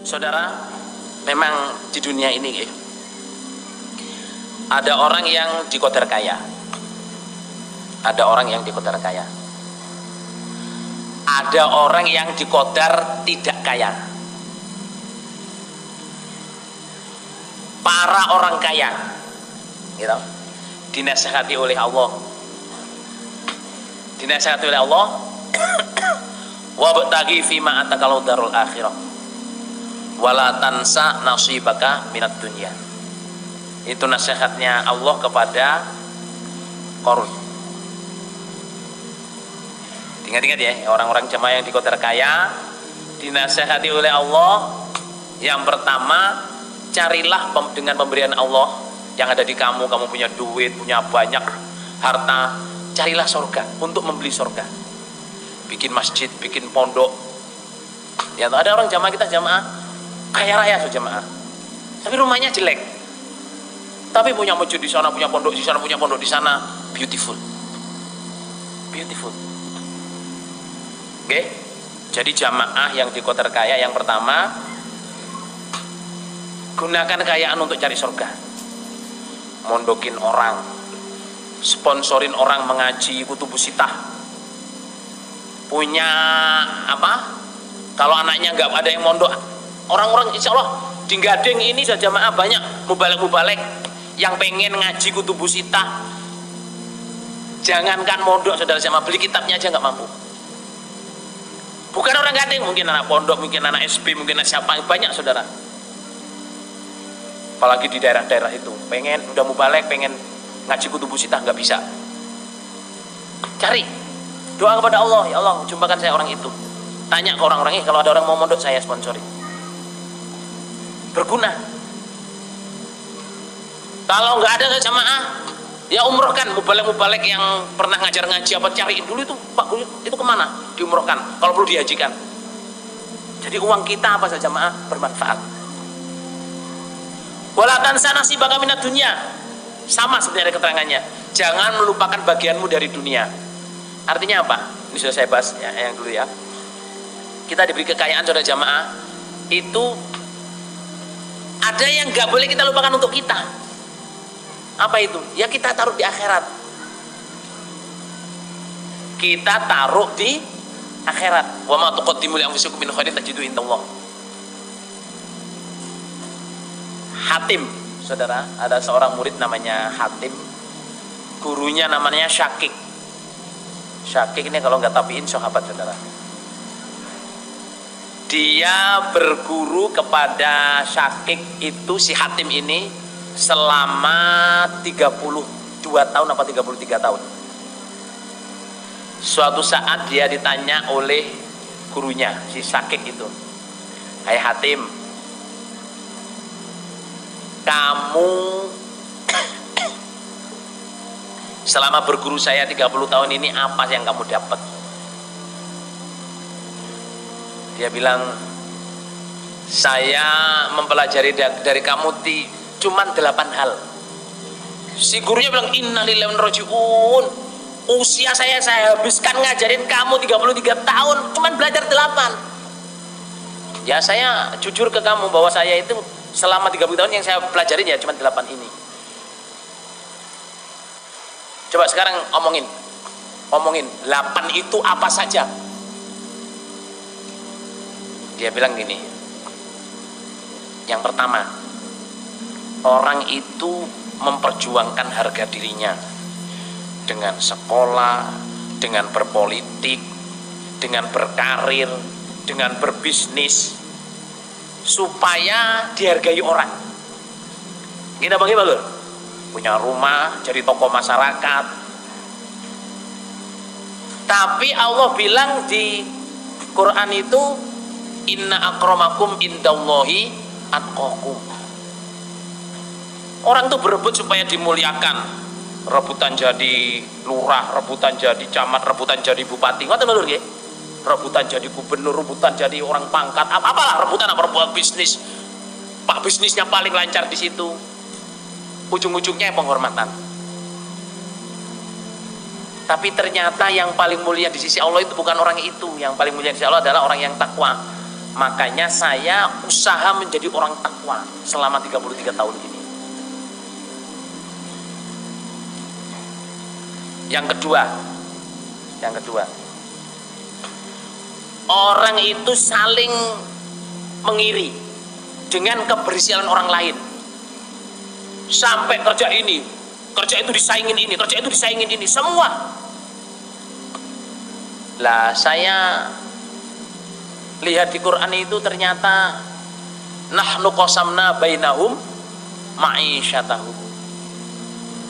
Saudara, memang di dunia ini ada orang yang dikodar kaya, ada orang yang dikodar kaya, ada orang yang dikodar tidak kaya. Para orang kaya gitu, dinasihati oleh Allah, wabtaghi fima atakalau darul akhirah wala tansa nasibaka minat dunya. Itu nasihatnya Allah kepada Qarun. Ingat-ingat ya, orang-orang jemaah yang dikodar kaya dinasihati oleh Allah. Yang pertama, carilah dengan pemberian Allah yang ada di kamu punya duit, punya banyak harta, carilah surga untuk membeli surga. Bikin masjid, bikin pondok. Ya, ada orang jamaah kita jamaah kaya raya jamaah, tapi rumahnya jelek, tapi punya masjid di sana, punya pondok di sana, punya pondok di sana, beautiful. Oke, jadi jamaah yang dikodar kaya yang pertama, gunakan kekayaan untuk cari surga, mondokin orang, sponsorin orang mengaji kutubus sitah, punya apa? Kalau anaknya nggak ada yang mondok, orang-orang insya Allah di Gading ini sudah jamaah banyak mubalek yang pengen ngaji kutubus sitah. Jangankan mondok, saudara jamaah, beli kitabnya aja nggak mampu. Bukan orang Gading, mungkin anak pondok, mungkin anak SP, mungkin anak siapa, banyak saudara. Apalagi di daerah-daerah itu, pengen udah mubalek, pengen ngaji kutubus sitah nggak bisa. Cari, doa kepada Allah, ya Allah jumpakan saya orang itu. Tanya ke orang-orangnya, kalau ada orang mau mondok saya sponsori. Berguna. Kalau nggak ada jamaah, ya umrohkan mubalek yang pernah ngajar ngaji apa, cariin dulu itu Pak Guru itu kemana, diumrohkan. Kalau perlu dihajikan. Jadi uang kita apa saja jamaah bermanfaat. Wala tansa nasibaka minad dunya, sama sebenarnya keterangannya. Jangan melupakan bagianmu dari dunia. Artinya apa? Ini sudah saya bahas ya, yang dulu ya. Kita diberi kekayaan saudara jamaah, itu ada yang nggak boleh kita lupakan untuk kita. Apa itu? Ya kita taruh di akhirat. Kita taruh di akhirat. Wa ma tuqaddimu li anfusikum min khairin tajidu indallah. Hatim, saudara, ada seorang murid namanya Hatim. Gurunya namanya Syakik. Syakik ini kalau nggak tabiin sahabat, saudara. Dia berguru kepada Syakik itu, si Hatim ini selama 32 tahun apa 33 tahun. Suatu saat dia ditanya oleh gurunya, si Syakik itu, "Hai Hatim, kamu selama berguru saya 30 tahun ini apa yang kamu dapat?" Dia bilang, "Saya mempelajari dari kamu cuman 8 hal." Si gurunya bilang, "Innalillahi wa inna ilaihi raji'un. Usia saya habiskan ngajarin kamu 33 tahun, cuman belajar 8. Ya saya jujur ke kamu bahwa saya itu selama 30 tahun yang saya pelajarin ya cuman 8 ini. Coba sekarang omongin 8 itu apa saja." Dia bilang gini, yang pertama, orang itu memperjuangkan harga dirinya dengan sekolah, dengan berpolitik, dengan berkarir, dengan berbisnis, supaya dihargai orang. Kita bagi bagus, punya rumah, jadi tokoh masyarakat. Tapi Allah bilang di Quran itu, inna akramakum indallahi atqakum. Orang tuh berebut supaya dimuliakan, rebutan jadi lurah, rebutan jadi camat, rebutan jadi bupati, ngoten lho nggih. Rebutan jadi gubernur, rebutan jadi orang pangkat, apalah rebutan, apa buat bisnis. Pak bisnisnya paling lancar di situ. Ujung-ujungnya penghormatan. Tapi ternyata yang paling mulia di sisi Allah itu bukan orang itu. Yang paling mulia di sisi Allah adalah orang yang takwa. Makanya saya usaha menjadi orang takwa selama 33 tahun ini. Yang kedua, orang itu saling mengiri dengan kebersihan orang lain. Sampai kerja itu disaingin ini, kerja itu disaingin ini, semua. Lah saya lihat di Quran itu ternyata nahnu qasamna bainahum ma'isyatahum.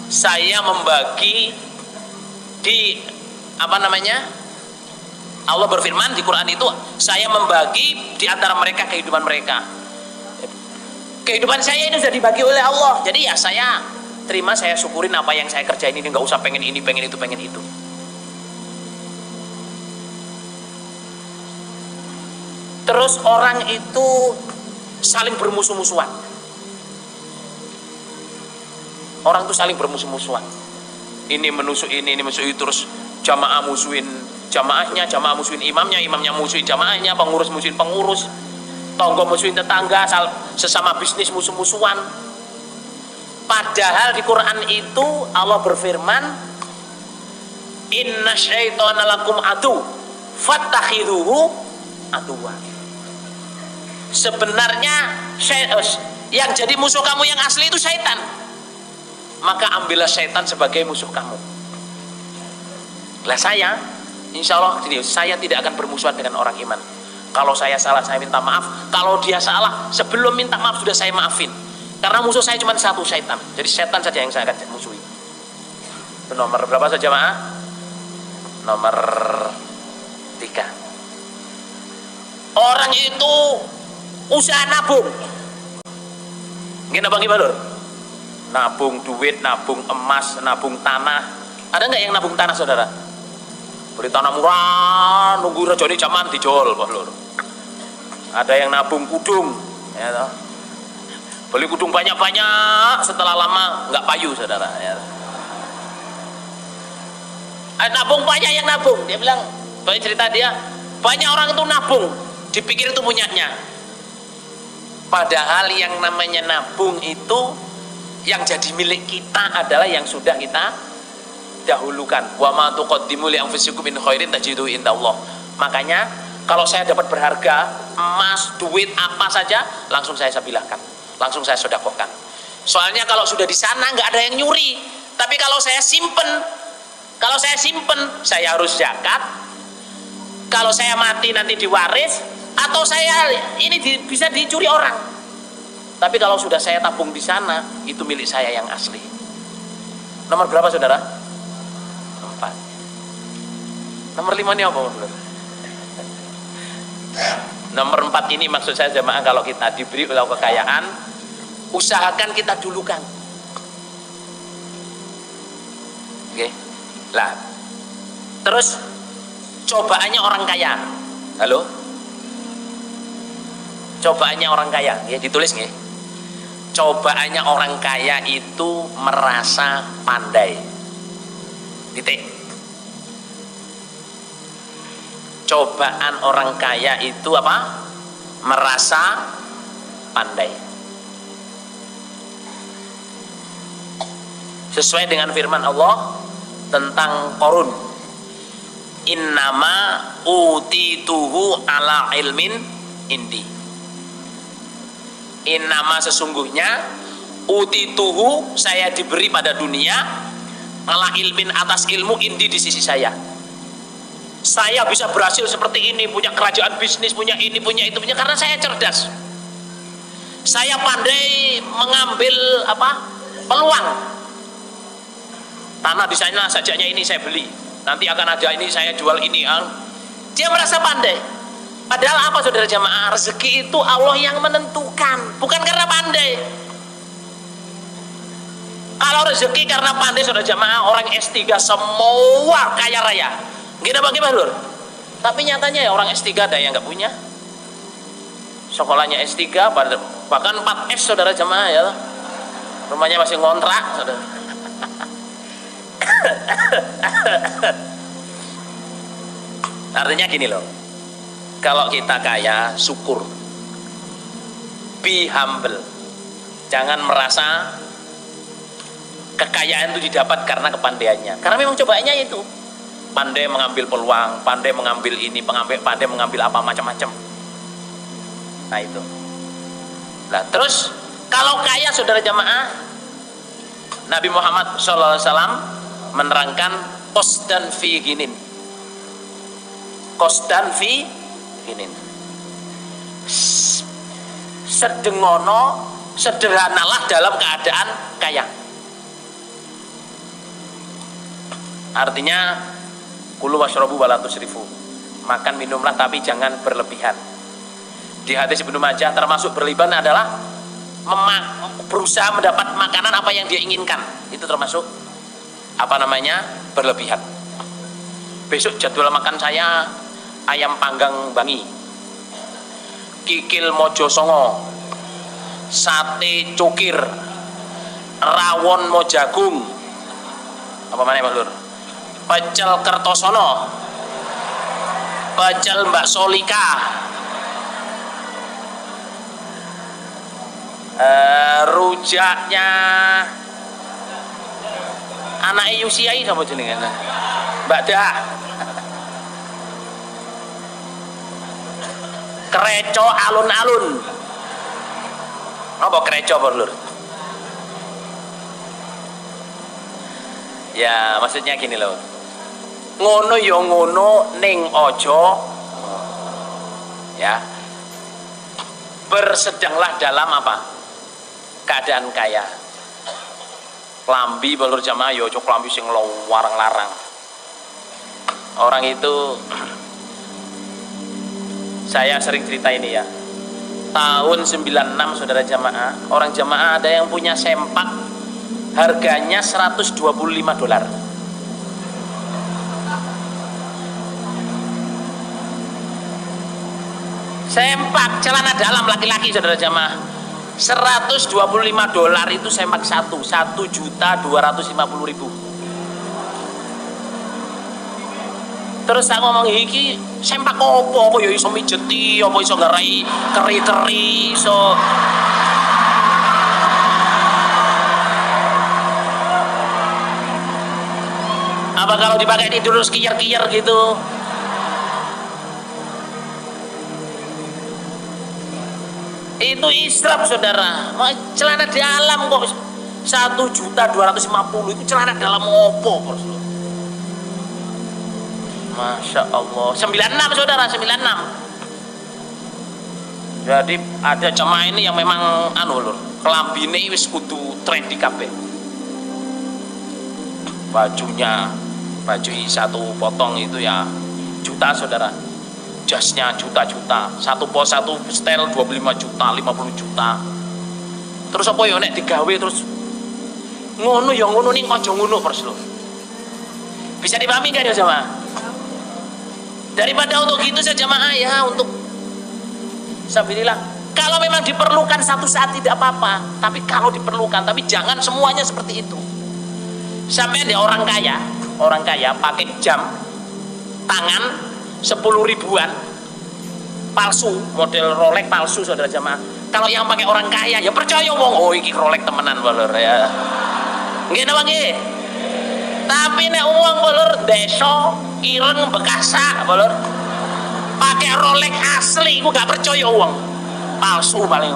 Saya membagi di Allah berfirman di Quran itu, saya membagi di antara mereka kehidupan mereka. Kehidupan saya ini sudah dibagi oleh Allah. Jadi ya saya terima, saya syukurin apa yang saya kerjain ini, nggak usah pengen ini, pengen itu, pengen itu. Terus orang itu saling bermusuh-musuhan. Orang itu saling bermusuh-musuhan. Ini menusuk ini menusuk itu, terus jamaah musuhin jamaahnya, jamaah musuhin imamnya, imamnya musuhin jamaahnya, pengurus musuhin pengurus, tonggo musuhin tetangga, sesama bisnis musuh-musuhan. Padahal di Quran itu Allah berfirman, inna syaitana lakum adu fattakhiduhu aduwa. Sebenarnya yang jadi musuh kamu yang asli itu syaitan, maka ambillah syaitan sebagai musuh kamu. Lah saya, insya Allah saya tidak akan bermusuhan dengan orang iman. Kalau saya salah, saya minta maaf. Kalau dia salah, sebelum minta maaf sudah saya maafin. Karena musuh saya cuma satu, syaitan. Jadi syaitan saja yang saya akan musuhi. Itu nomor berapa saja, jemaah? Nomor 3. Orang itu usaha nabung. Gimana Bang Ibalur? Nabung duit, nabung emas, nabung tanah. Ada nggak yang nabung tanah, saudara? Beli tanah murah, nunggu rejoni zaman dijual, Pak Lur. Ada yang nabung kudung, ya toh. Beli kudung banyak-banyak, setelah lama nggak payu, saudara. Ya. Nabung, banyak yang nabung. Dia bilang, banyak cerita dia, banyak orang itu nabung, dipikir itu punyanya. Padahal yang namanya nabung itu yang jadi milik kita adalah yang sudah kita dahulukan. Wa ma tuqaddimu li anfusikum min khairin tajidu indallah. Makanya kalau saya dapat berharga, emas, duit, apa saja, langsung saya sabilahkan, langsung saya sedekahkan. Soalnya kalau sudah di sana nggak ada yang nyuri. Tapi kalau saya simpen, saya harus zakat. Kalau saya mati nanti diwaris, atau saya ini bisa dicuri orang. Tapi kalau sudah saya tabung di sana, itu milik saya yang asli. Nomor berapa, saudara? 4. Nomor 5 ini apa, Bro? Nomor 4 ini maksud saya jemaah, kalau kita diberi oleh kekayaan, usahakan kita dulukan. Oke. Lah. Terus cobaannya orang kaya. Halo? Cobaannya orang kaya, ya ditulis nggih. Cobaannya orang kaya itu merasa pandai. Titik. Cobaan orang kaya itu apa? Merasa pandai. Sesuai dengan firman Allah tentang Qarun. Innama utituhu ala ilmin indi. Innama sesungguhnya utituhu saya diberi pada dunia ala ilmin atas ilmu indi di sisi saya. Saya bisa berhasil seperti ini, punya kerajaan bisnis, punya ini, punya itu, punya, karena saya cerdas. Saya pandai mengambil peluang. Tanah di sana sajaknya ini saya beli, nanti akan ada ini saya jual ini. Dia merasa pandai. Padahal apa, saudara jamaah? Rezeki itu Allah yang menentukan, bukan karena pandai. Kalau rezeki karena pandai, saudara jamaah, orang S3 semua kaya raya. Gini Bang Ibalur. Tapi nyatanya ya orang S3 ada yang nggak punya. Sekolahnya S3 bahkan 4S, saudara jamaah ya. Rumahnya masih ngontrak, saudara. Artinya gini loh. Kalau kita kaya, syukur. Be humble. Jangan merasa kekayaan itu didapat karena kepandaiannya. Karena memang cobaannya itu. Pandai mengambil peluang, pandai mengambil ini, pandai mengambil apa macam-macam. Nah itu. Nah terus kalau kaya saudara jamaah, Nabi Muhammad SAW menerangkan qasdan fi ginin. Qasdan fi ginin. Sedengono, sederhanalah dalam keadaan kaya. Artinya kulu washrabu wala tusrifu. Makan minumlah tapi jangan berlebihan. Di hadis Ibnu Majah termasuk berlebihan adalah berusaha mendapat makanan apa yang dia inginkan. Itu termasuk apa namanya? Berlebihan. Besok jadwal makan saya ayam panggang Bangi, kikil Mojo Songo, sate cukir, rawon Mojagung, apa mana Pak Lur? Pecel Kertosono, pecel Mbak Solika, rujaknya anak Yusiai sama jenengan Mbak Dah, kreco alun-alun. Apa kreco Pak Lur? Ya maksudnya gini loh, ngono ya ngono ning ojo ya, bersedanglah dalam apa? Keadaan kaya. Klambi balur jamaah ya ojo klambi sing larang-larang. Orang itu saya sering cerita ini ya. Tahun 96 saudara jamaah, orang jamaah ada yang punya sempak harganya $125. Sempak celana dalam laki-laki saudara jamaah, $125 itu sempak satu, 1.250.000. Terus saya ngomong iki sempak apa ya iso mijeti, apa iso ngarai keri-keri, iso apa kalau dipakai tidur kiyer-kiyer gitu. Itu israf saudara. Celana dalam kok 1.250.000 itu celana dalam opo? Masya Allah. 96 saudara, 96. Jadi ada jemaah ini yang memang anu lur, kelambine wis kudu trendy kabeh. Bajunya, baju satu potong itu ya juta saudara. Jasnya juta-juta. Satu setel 25 juta, 50 juta. Terus apa ya nek digawe terus ngono ya ngono ning aja ngono terus lho. Bisa dipahami kan ya jemaah? Daripada untuk gitu saja jemaah ya, untuk sabilillah. Kalau memang diperlukan satu saat tidak apa-apa, tapi kalau diperlukan, tapi jangan semuanya seperti itu. Sampai ada orang kaya pakai jam tangan 10 ribuan palsu, model Rolex palsu saudara jemaah. Kalau yang pakai orang kaya ya percaya wong, oh iki Rolex temenan balur ya. Nggih napa nggih? Tapi nek uang balur desa ireng Bekasa balur pakai Rolex asli, aku gak percaya uang palsu paling.